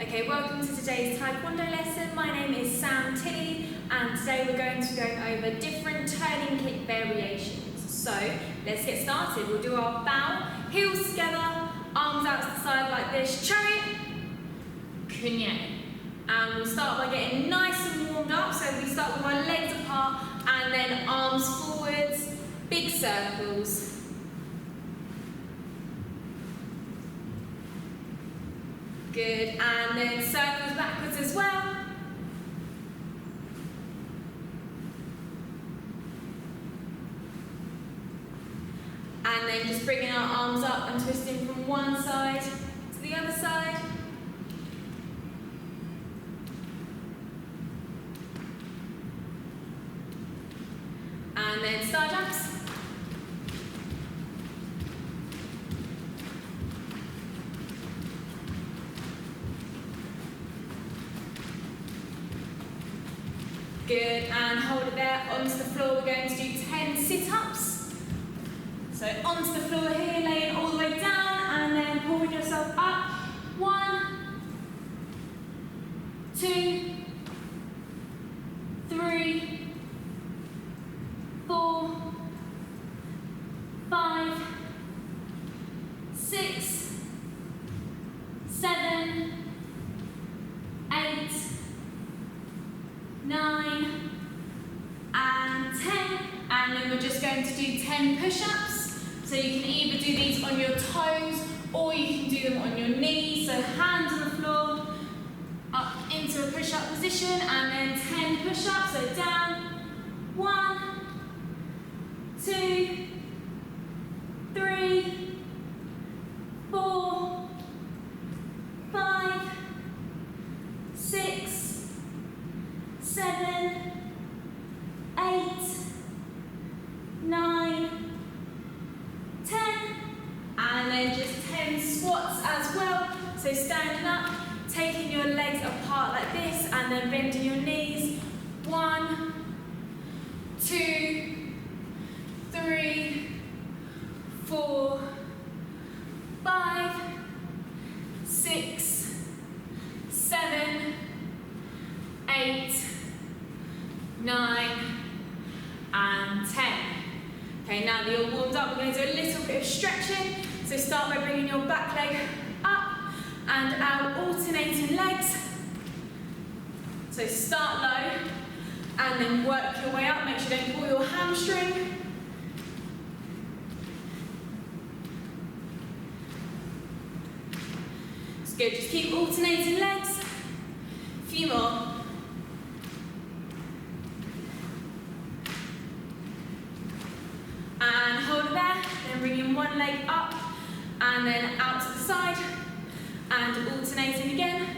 Okay, welcome to today's Taekwondo lesson. My name is Sam Tilly and today we're going to be going over different turning kick variations. So let's get started. We'll do our bow, heels together, arms out to the side like this, chariot, kunye. And we'll start by getting nice and warmed up. So we start with our legs apart and then arms forwards, big circles. Good, and then circles backwards as well. And then just bringing our arms up and twisting from one side to the other side. And then star jumps. Good, and hold it there. Onto the floor, we're going to do 10 sit-ups. So onto the floor here, laying all the way down, and then pulling yourself up. 1, 2, 3, 4, 5, 6, 7, 8, 9 and 10, and then we're just going to do 10 push-ups. So you can either do these on your toes or you can do them on your knees. So hands on the floor, up into a push-up position, and then 10 push-ups. So down, 1, 2, 3, 4, 5, 6, 7, 8, 9, 10, and then just 10 squats as well. So standing up, taking your legs apart like this, and then bending your knees. 1, 2, 3, 4, 5, 6, 7, 8, 9 and 10. Okay, now that you're warmed up, we're going to do a little bit of stretching. So start by bringing your back leg up and out, alternating legs. So start low and then work your way up. Make sure you don't pull your hamstring. It's good, just keep alternating legs. A few more. And hold it there, then bringing one leg up and then out to the side and alternating again.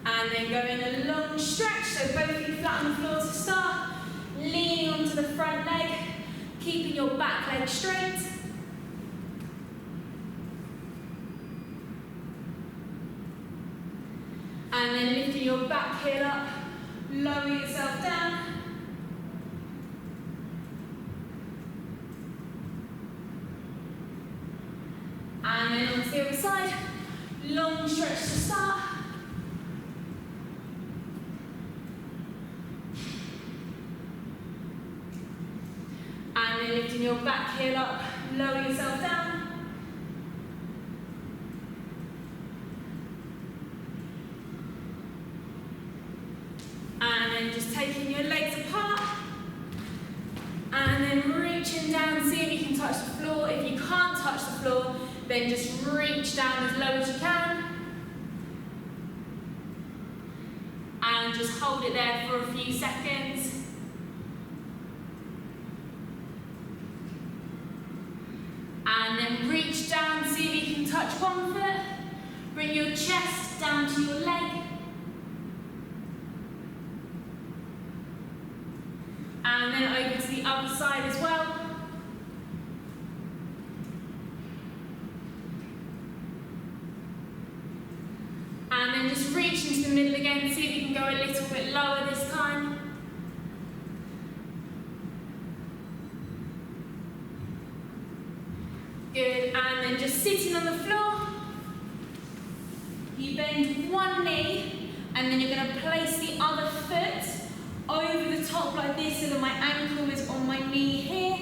And then going a long stretch, so both feet flat on the floor to start, leaning onto the front leg, keeping your back leg straight. And then lifting your back heel up, lower yourself down. And then onto the other side, long stretch to start. And then lifting your back heel up, lower yourself down. And then just taking your legs apart and then reaching down, see if you can touch the floor. If you can't touch the floor, then just reach down as low as you can. And just hold it there for a few seconds. And then reach down, see if you can touch one foot. Bring your chest down to your leg. And then over to the other side as well. And then just reach into the middle again, see if you can go a little bit lower this time. sitting on the floor, you bend one knee, and then you're going to place the other foot over the top like this so that my ankle is on my knee here.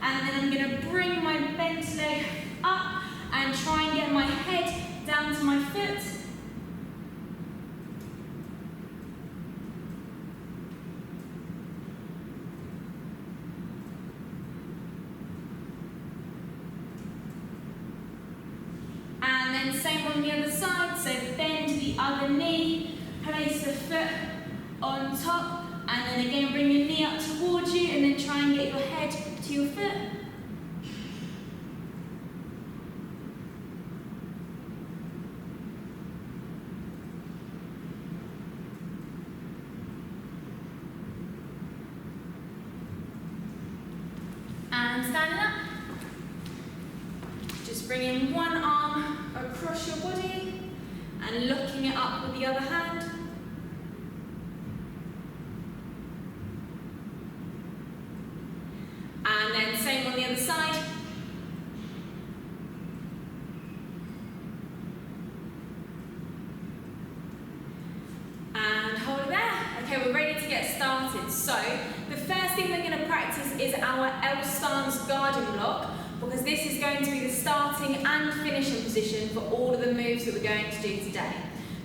And then I'm going to bring my bent leg up and try and get my head down to my foot. And then same on the other side, so bend the other knee, place the foot on top, and then again bring your knee up towards you, and then try and get your head to your foot. And standing up. Just bringing one arm across your body and locking it up with the other hand. And then same on the other side. And hold it there. Okay, we're ready to get started. So, the first thing we're going to practice is our L stance garden block, because this is going to be the starting and finishing position for all of the moves that we're going to do today.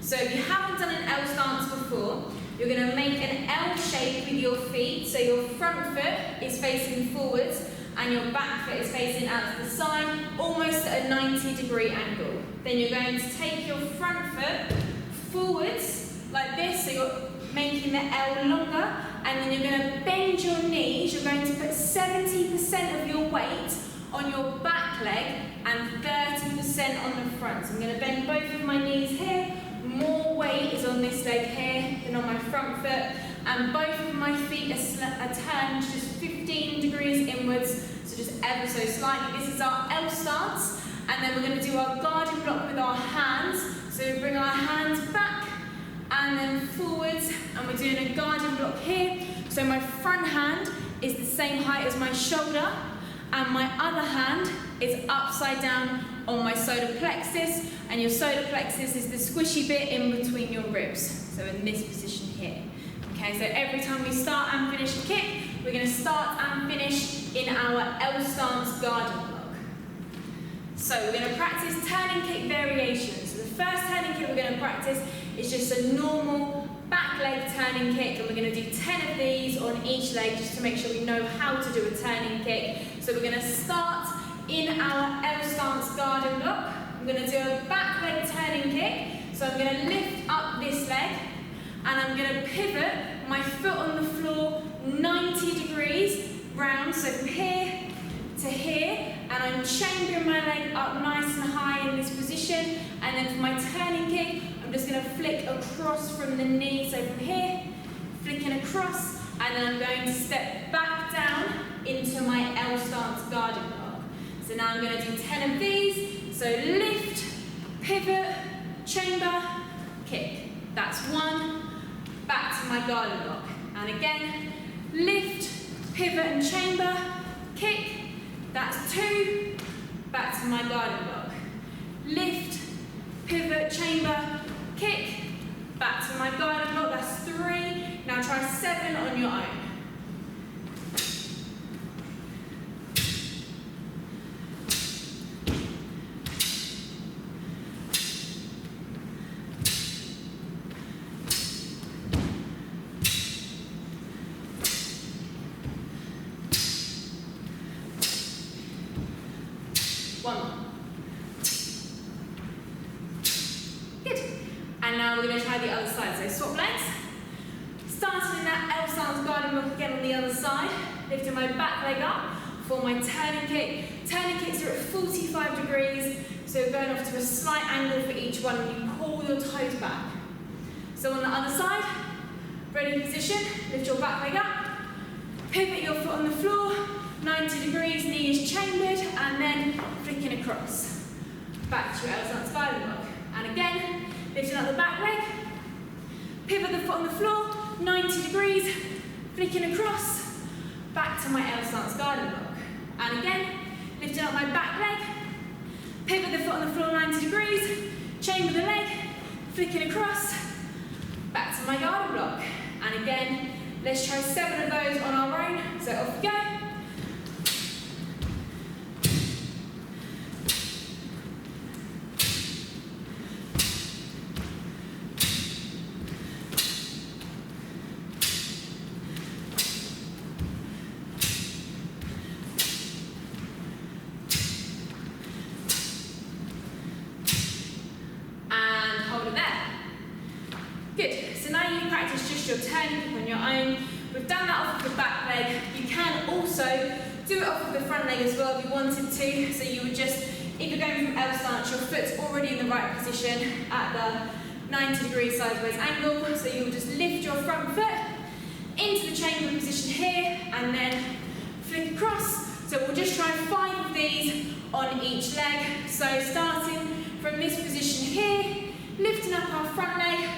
So if you haven't done an L stance before, you're going to make an L shape with your feet, so your front foot is facing forwards and your back foot is facing out to the side, almost at a 90-degree angle. Then you're going to take your front foot forwards like this, so you're making the L longer, and then you're going to bend your knees. You're going to put 70% of your weight on your back leg and 30% on the front. So I'm going to bend both of my knees here. More weight is on this leg here than on my front foot, and both of my feet are turned just 15 degrees inwards, so just ever so slightly. This is our L stance, and then we're going to do our garden block with our hands. So we bring our hands back and then forwards, and we're doing a garden block here. So my front hand is the same height as my shoulder, and my other hand is upside down on my solar plexus, and your solar plexus is the squishy bit in between your ribs, so in this position here. Okay, so every time we start and finish a kick, we're going to start and finish in our L stance garden block. So we're going to practice turning kick variations. So the first turning kick we're going to practice is just a normal back leg turning kick, and we're going to do 10 of these on each leg just to make sure we know how to do a turning kick. So we're going to start in our L stance garden block. I'm going to do a back leg turning kick. So I'm going to lift up this leg, and I'm going to pivot my foot on the floor 90 degrees round, so from here to here, and I'm chambering my leg up nice and high in this position. And then for my turning kick, I'm just going to flick across from the knee, so from here, flicking across, and then I'm going to step back down into my L stance garden block. So now I'm going to do 10 of these. So lift, pivot, chamber, kick. That's one. Back to my garden block. And again, lift, pivot and chamber, kick. That's two. Back to my garden block. Lift, pivot, chamber, kick. Back to my garden block. That's three. Now try 7 on your own. One more. Good. And now we're going to try the other side. So swap legs. Starting in that L stance garden block again on the other side. Lifting my back leg up for my turning kick. Turning kicks are at 45 degrees. So we're going off to a slight angle for each one, and you pull your toes back. So on the other side, ready position, lift your back leg up. Pivot your foot on the floor. 90 degrees, knee is chambered, and then flicking across. Back to your L stance garden block. And again, lifting up the back leg. Pivot the foot on the floor, 90 degrees, flicking across. Back to my L stance garden block. And again, lifting up my back leg. Pivot the foot on the floor 90 degrees, chamber the leg, flicking across, back to my garden block. And again, let's try 7 of those on our own. So off we go. Good, so now you practice just your turning kick on your own. We've done that off of the back leg. You can also do it off of the front leg as well if you wanted to. So you would just, if you're going from L stance, your foot's already in the right position at the 90 degrees sideways angle. So you will just lift your front foot into the chamber position here and then flick across. So we'll just try 5 of these on each leg. So starting from this position here, lifting up our front leg,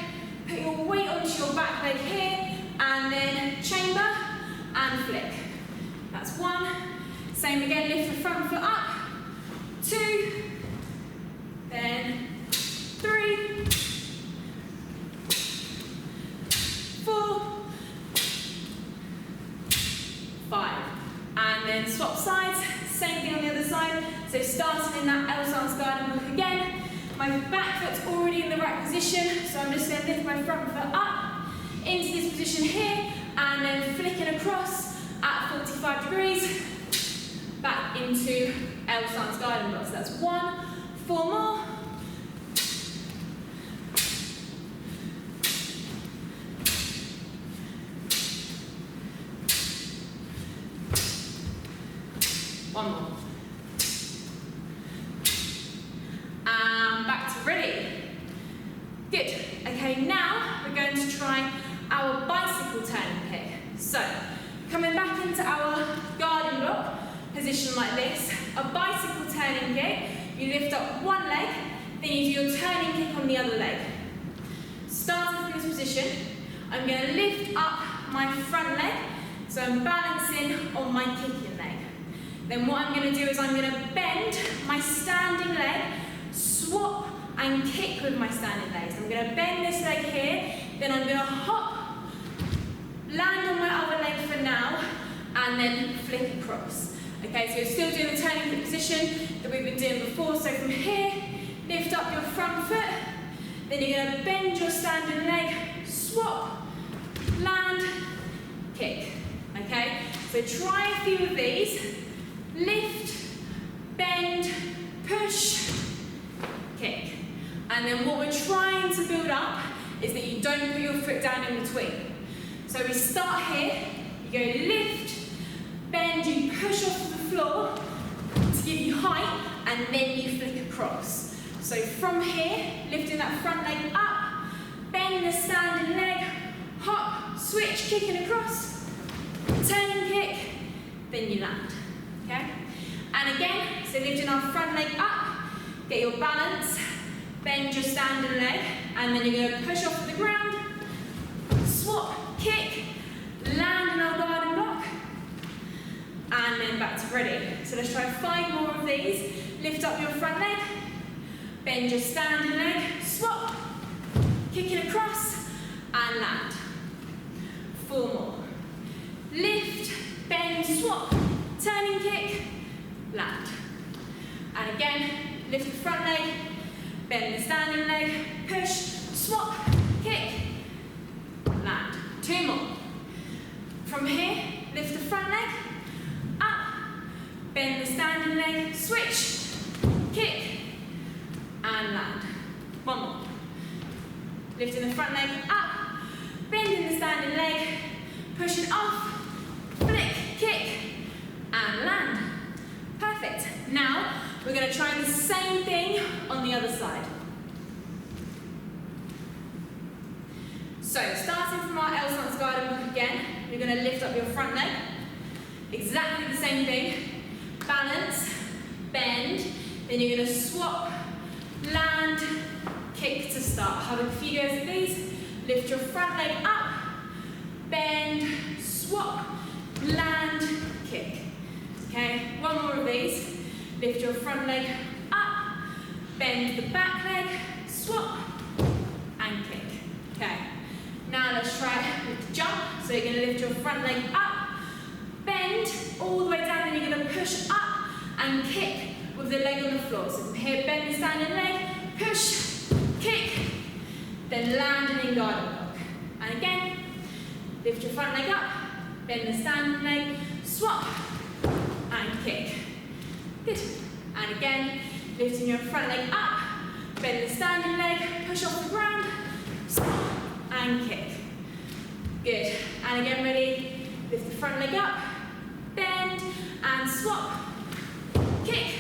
put your weight onto your back leg here, and then chamber and flick. That's 1. Same again, lift the front foot up. 2, then 3, 4, 5. And then swap sides, same thing on the other side. So starting in that L stance garden block again. My back foot's already in the right position, so I'm just going to lift my front foot up into this position here, and then flicking across at 45 degrees, back into L stance garden block. So that's 1, 4 more. One more. Back to ready. Good. Okay, now we're going to try our bicycle turning kick. So, coming back into our garden block position like this, a bicycle turning kick, you lift up one leg, then you do your turning kick on the other leg. Starting from this position, I'm going to lift up my front leg, so I'm balancing on my kicking leg. Then what I'm going to do is I'm going to bend my standing leg, swap and kick with my standing legs. I'm going to bend this leg here, then I'm going to hop, land on my other leg for now, and then flick across. Okay, so you're still doing the turning kick position that we've been doing before. So from here, lift up your front foot, then you're going to bend your standing leg, swap, land, kick. Okay, so try a few of these. Lift, bend, push, kick. And then what we're trying to build up is that you don't put your foot down in between. So we start here, you go lift, bend, you push off the floor to give you height, and then you flick across. So from here, lifting that front leg up, bend the standing leg, hop, switch, kicking across, turning kick, then you land. Okay? And again, so lifting our front leg up, get your balance, bend your standing leg, and then you're going to push off the ground, swap, kick, land in our garden block, and then back to ready. So let's try 5 more of these. Lift up your front leg, bend your standing leg, swap, kick it across, and land. 4 more. Lift, bend, swap, turning kick, land. And again, lift the front leg, bend the standing leg, push, swap, kick, land. 2 more. From here, lift the front leg, up, bend the standing leg, switch, kick, and land. 1 more. Lifting the front leg up, bending the standing leg, pushing off, flick, kick, and land. Perfect. Now, we're going to try the same thing on the other side. So, starting from our L stance garden block again, you're going to lift up your front leg. Exactly the same thing. Balance, bend, then you're going to swap, land, kick to start. Have a few goes of these. Lift your front leg up, bend, swap, land, kick. Okay, 1 more of these. Lift your front leg up, bend the back leg, swap, and kick. Okay, now let's try it with the jump. So you're going to lift your front leg up, bend all the way down, and you're going to push up and kick with the leg on the floor. So from here, bend the standing leg, push, kick, then land in guard and block. And again, lift your front leg up, bend the standing leg, swap, and kick. Good. And again, lifting your front leg up, bend the standing leg, push off the ground, swap, and kick. Good. And again, ready, lift the front leg up, bend, and swap, kick.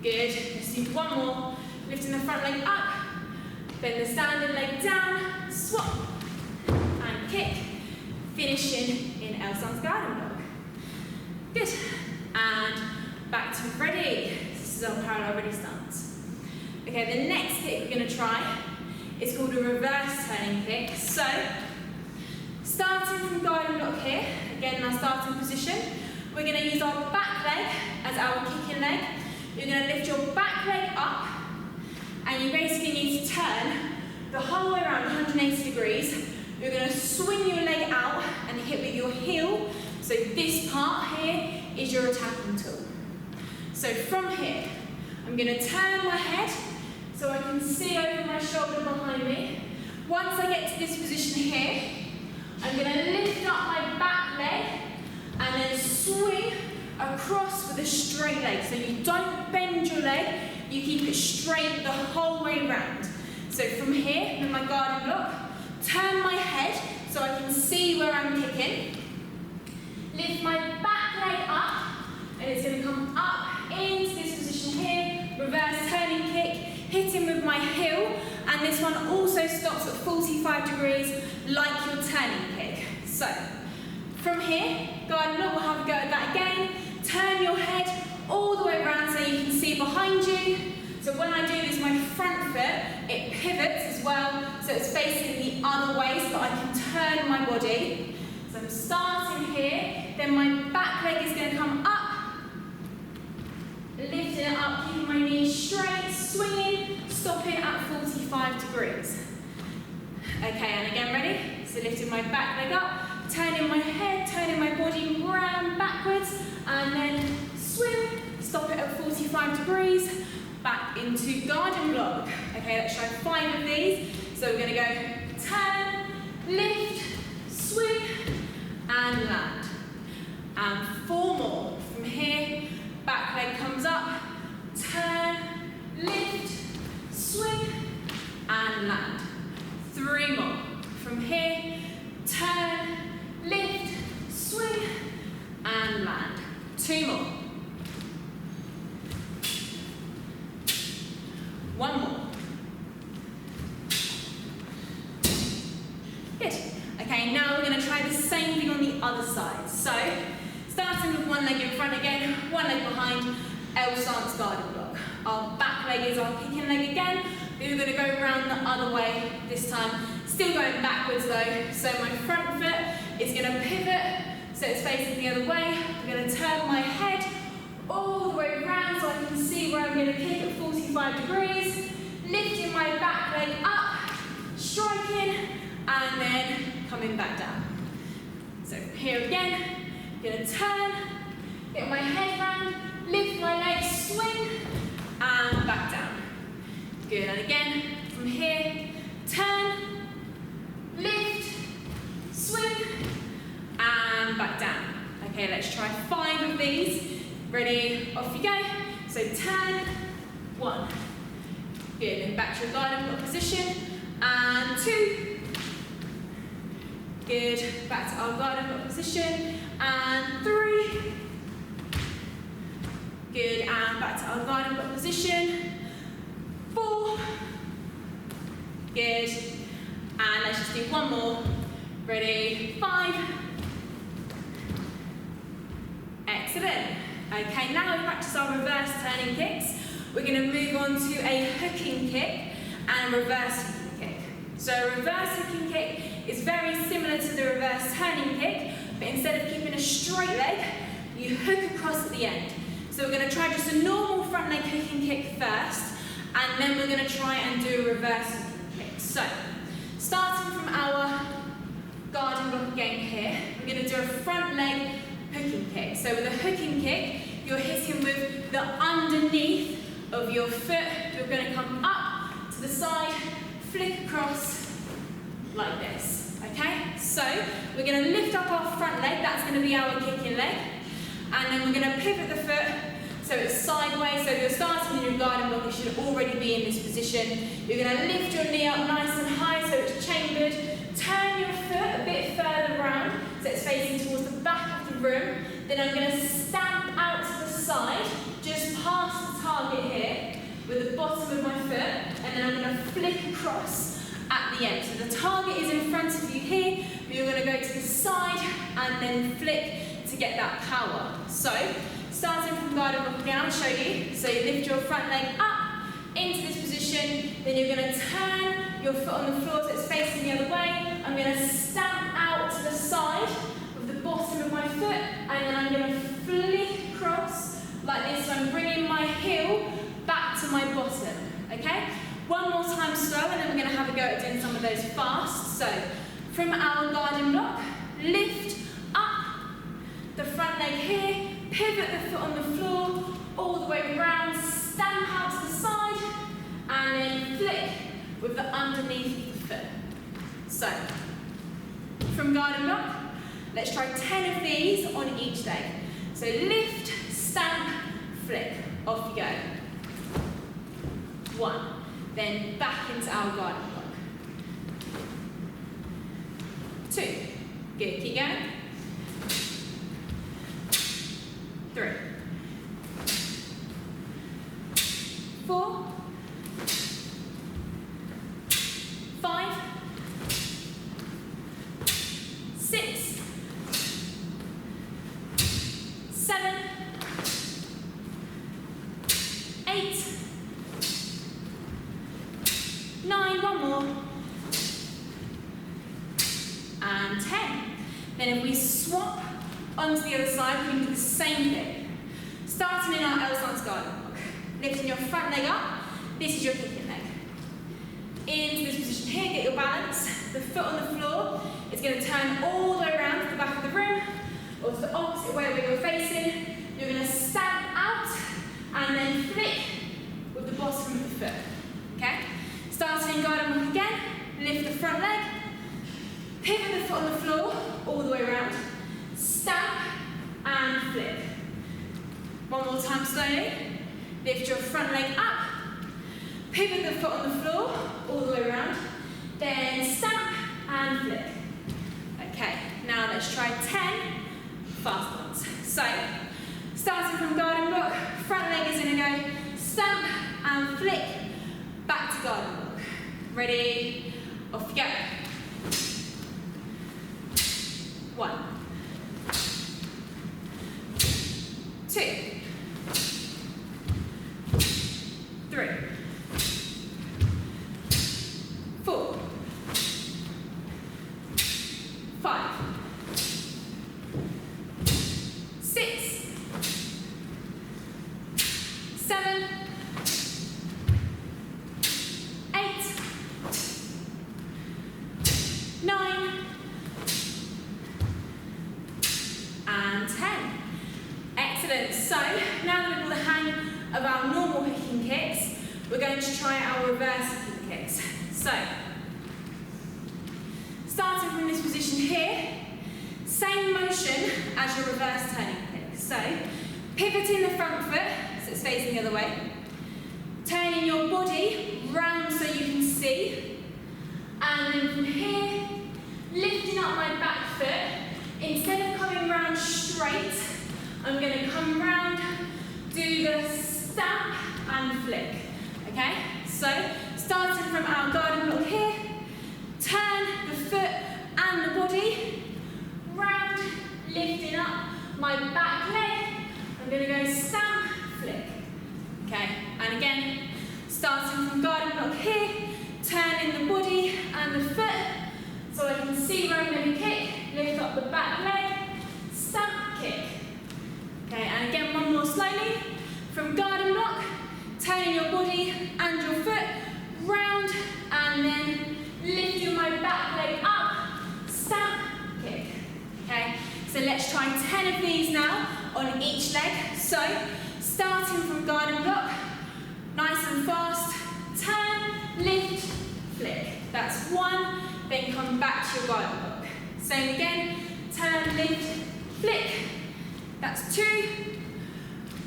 Good. Let's do one more. Lifting the front leg up, bend the standing leg down, swap, and kick. Finishing in L-stance guard and block. Good. And back to ready. This is our parallel ready stance. Okay, the next kick we're going to try is called a reverse turning kick. So, starting from guard and block here, again in our starting position, we're going to use our back leg as our kicking leg. You're going to lift your back leg up, and you basically need to turn the whole way around 180 degrees. You're going to swing your leg out and hit with your heel. So this part here is your attacking tool. So from here, I'm going to turn my head so I can see over my shoulder behind me. Once I get to this position here, I'm going to lift up my back leg and then swing across with a straight leg. So you don't bend your leg, you keep it straight the whole way round. So from here, in my guard and block, turn my head so I can see where I'm kicking. Lift my back leg up, and it's going to come up into this position here. Reverse turning kick, hitting with my heel, and this one also stops at 45 degrees like your turning kick. So, from here, guard and block, we'll have a go at that again. Turn your head all the way around so you can see behind you. So when I do this, my front foot, it pivots as well, so it's facing the other way so that I can turn my body. So I'm starting here, then my back leg is going to come up, lifting it up, keeping my knees straight, swinging, stopping at 45 degrees. Okay, and again, ready? So lifting my back leg up, turning my head, turning my body round backwards, and then swing, stop it at 45 degrees, back into guard and block. Okay, let's try 5 of these. So we're going to go turn, lift, swing, and land. And 4 more. From here, back leg comes up, turn, lift, swing, and land. 3 more. From here, turn, lift, swing, and land. 2 more. 1 more. Good. Okay, now we're going to try the same thing on the other side. So, starting with one leg in front again, one leg behind, L stance guard and block. Our back leg is our kicking leg again. We're going to go around the other way this time. Still going backwards though. So my front foot is going to pivot, so it's facing the other way. I'm going to turn my head all the way around so I can see where I'm going to kick at 45 degrees. Lifting my back leg up, striking, and then coming back down. So here again, I'm going to turn, get my head round, lift my leg, swing, and back down. Good, and again, from here, turn, lift, swing, and back down. Okay, let's try 5 of these. Ready, off you go. So turn, 1. Good, then back to your guard and block position, and 2. Good, back to our guard and block position, and 3. Good, and back to our guard and block position, 4. Good, and let's just do 1 more. Ready, 5. Excellent. Okay, now we've practiced our reverse turning kicks. We're going to move on to a hooking kick and a reverse hooking kick. So a reverse hooking kick is very similar to the reverse turning kick, but instead of keeping a straight leg, you hook across at the end. So we're going to try just a normal front leg hooking kick first, and then we're going to try and do a reverse hooking kick. So, starting from our guarding block again here, we're going to do a front leg hooking kick. So with a hooking kick, you're hitting with the underneath of your foot. You're going to come up to the side, flick across like this. Okay? So we're going to lift up our front leg. That's going to be our kicking leg. And then we're going to pivot the foot so it's sideways. So if you're starting in your guarding block, you should already be in this position. You're going to lift your knee up nice and high so it's chambered. Turn your foot a bit further round so it's facing towards the back of the room. Then I'm going to stamp out to the side, just past the target here, with the bottom of my foot, and then I'm going to flick across at the end. So the target is in front of you here, but you're going to go to the side and then flick to get that power. So, starting from guarding block again, I'll show you. So you lift your front leg up into this position, then you're going to turn your foot on the floor so it's facing the other way. I'm going to stamp out to the side of the bottom of my foot, and then I'm going to flick across like this. So I'm bringing my heel back to my bottom. Okay? One more time slow, and then we're going to have a go at doing some of those fast. So, from our guarding block, lift up the front leg here, pivot the foot on the floor, all the way around, stamp out to the side, and then flick with the underneath of the foot. So, from guarding block, let's try 10 of these on each leg. So lift, stamp, flick, off you go. 1, then back into our guarding block. 2, good, keep going. 3, 4, 5, 6, 7, 8, 9, one more, and 10. Then if we swap onto the other side, we can do the same thing. Starting in our L stance guarding block, lifting your front leg up, this is your kicking leg. Into this position here, get your balance. The foot on the floor is going to turn all the way around to the back of the room, or to the opposite way where you're facing. You're going to stamp out and then flick with the bottom of the foot. Okay? Starting in guarding block again, lift the front leg, pivot the foot on the floor, all the way around, stamp and flick. One more time slowly. Lift your front leg up, pivot the foot on the floor, all the way around, then stamp and flick. Okay, now let's try 10 fast ones. So, starting from guarding block, front leg is going to go stamp and flick, back to guarding block. Ready? Off you go. 1, 2, 3, 4, 5, 6, 7, 8, 9, and 10. Excellent. So, now that we've got the hang of our normal hooking kicks, we're going to try our reverse hooking kicks. So, starting from this position here, same motion as your reverse turning kick. So, pivoting the front foot so it's facing the other way, turning your body round so you can see, and then from here, lifting up my back foot. Instead of coming round straight, I'm going to come round, do the stamp and flick. Okay? So, starting from our guarding block here, turn the foot and the body, round, lifting up my back leg. I'm going to go stamp, flick. Okay? And again, starting from guarding block here, turning the body and the foot so I can see where I'm going to kick, lift up the back leg, stamp, kick. Okay, and again, one more slowly. From guarding block, turning turning your body and your foot round, and then lifting my back leg up, stamp, kick. Okay, so let's try 10 of these now on each leg. So, starting from guide and block, nice and fast, turn, lift, flick. That's 1, then come back to your guide and block. Same again, turn, lift, flick. That's 2,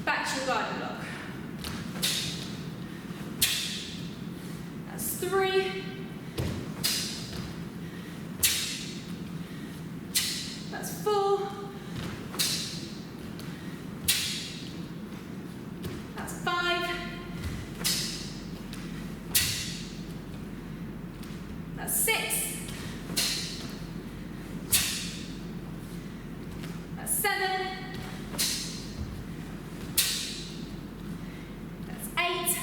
back to your guide and block. That's 3, that's 4, that's 5, that's 6, that's 7, that's 8,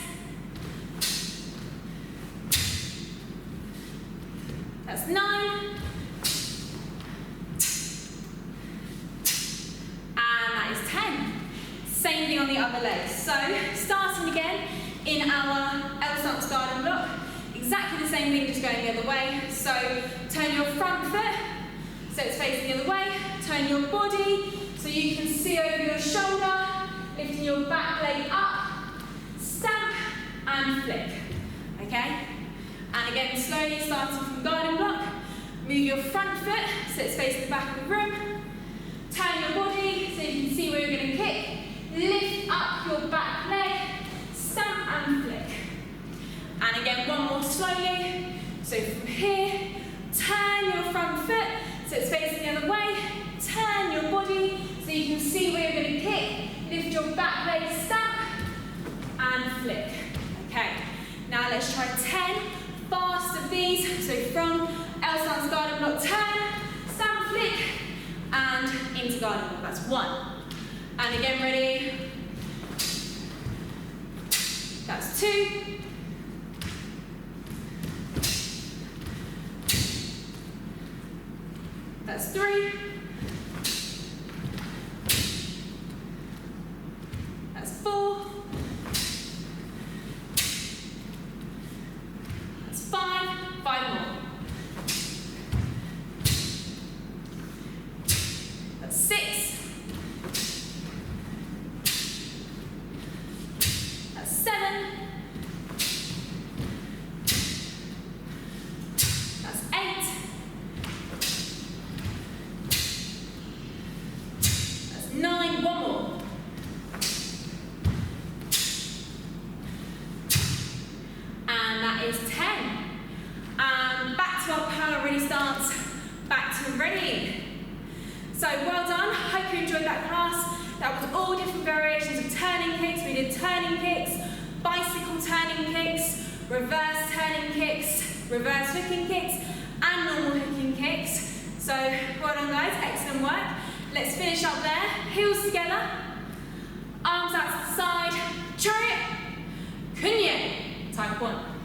that's 9, same thing on the other leg. So, starting again in our L stance guide and block, exactly the same thing, just going the other way. So, turn your front foot, so it's facing the other way. Turn your body, so you can see over your shoulder, lifting your back leg up, stamp and flick. Okay? And again, slowly starting from guide and block, move your front foot, so it's facing the back of the room. Turn your body, so you can see where you're going to kick. Lift up your back leg, stamp and flick. And again, one more slowly. So from here, turn your front foot, so it's facing the other way. Turn your body, so you can see where you're going to kick. Lift your back leg, stamp and flick. Okay, now let's try 10 fast of these. So from L stance guide and block, turn, stamp, flick, and into guide and block. That's 1. And again, ready? That's 2. That's 3. That's 4. That's 5. 5 more. That's 6. That's 7. That's 8. That's 9. One more. And that is 10. And back to our power ready stance. Back to ready. So well done. Hope you enjoyed that class. That was all different variations of turning kicks. We did turning kicks, bicycle turning kicks, reverse turning kicks, reverse hooking kicks, and normal hooking kicks. So well done guys, excellent work. Let's finish up there. Heels together, arms out to the side, chariot, kunye, Taekwon.